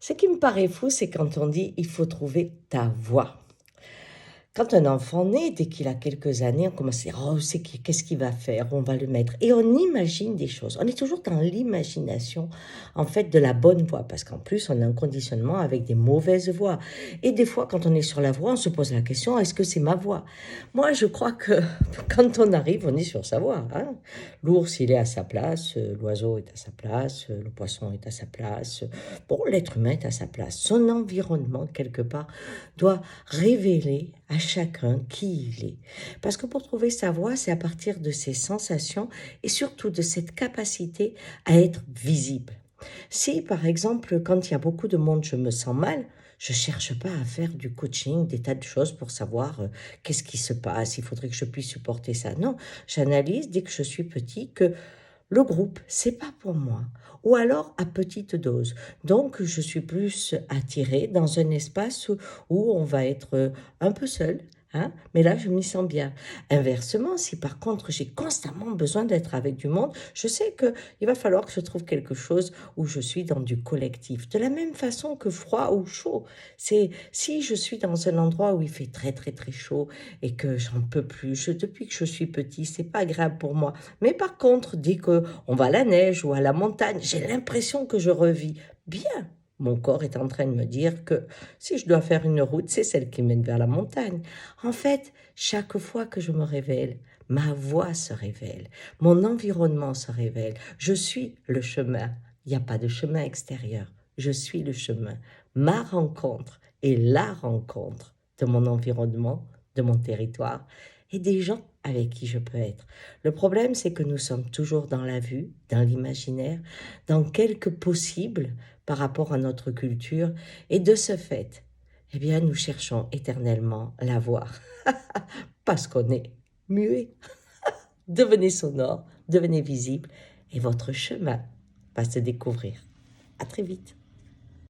Ce qui me paraît fou, c'est quand on dit: «Il faut trouver ta voie». Quand un enfant naît, dès qu'il a quelques années, on commence à dire: «Oh, qu'est-ce qu'il va faire? On va le mettre» et on imagine des choses. On est toujours dans l'imagination, en fait, de la bonne voie parce qu'en plus, on a un conditionnement avec des mauvaises voies et des fois, quand on est sur la voie, on se pose la question: «Est-ce que c'est ma voie?» Moi, je crois que quand on arrive, on est sur sa voie, hein. L'ours, il est à sa place, l'oiseau est à sa place, le poisson est à sa place, bon, l'être humain est à sa place. Son environnement, quelque part, doit révéler à chacun qui il est. Parce que pour trouver sa voie, c'est à partir de ses sensations et surtout de cette capacité à être visible. Si, par exemple, quand il y a beaucoup de monde, je me sens mal, je cherche pas à faire du coaching, des tas de choses pour savoir qu'est-ce qui se passe, il faudrait que je puisse supporter ça. Non, j'analyse dès que je suis petit que le groupe, c'est pas pour moi. Ou alors à petite dose. Donc, je suis plus attirée dans un espace où on va être un peu seul, hein, mais là, je m'y sens bien. Inversement, si par contre j'ai constamment besoin d'être avec du monde, je sais que il va falloir que je trouve quelque chose où je suis dans du collectif. De la même façon que froid ou chaud. C'est si je suis dans un endroit où il fait très très très chaud et que j'en peux plus, depuis que je suis petit, c'est pas agréable pour moi. Mais par contre, dès qu'on va à la neige ou à la montagne, j'ai l'impression que je revis bien. Mon corps est en train de me dire que si je dois faire une route, c'est celle qui mène vers la montagne. En fait, chaque fois que je me révèle, ma voix se révèle, mon environnement se révèle. Je suis le chemin. Il n'y a pas de chemin extérieur. Je suis le chemin. Ma rencontre est la rencontre de mon environnement, de mon territoire et des gens avec qui je peux être. Le problème, c'est que nous sommes toujours dans la vue, dans l'imaginaire, dans quelques possibles par rapport à notre culture, et de ce fait, eh bien, nous cherchons éternellement la voix, parce qu'on est muet. Devenez sonore, devenez visible, et votre chemin va se découvrir. À très vite.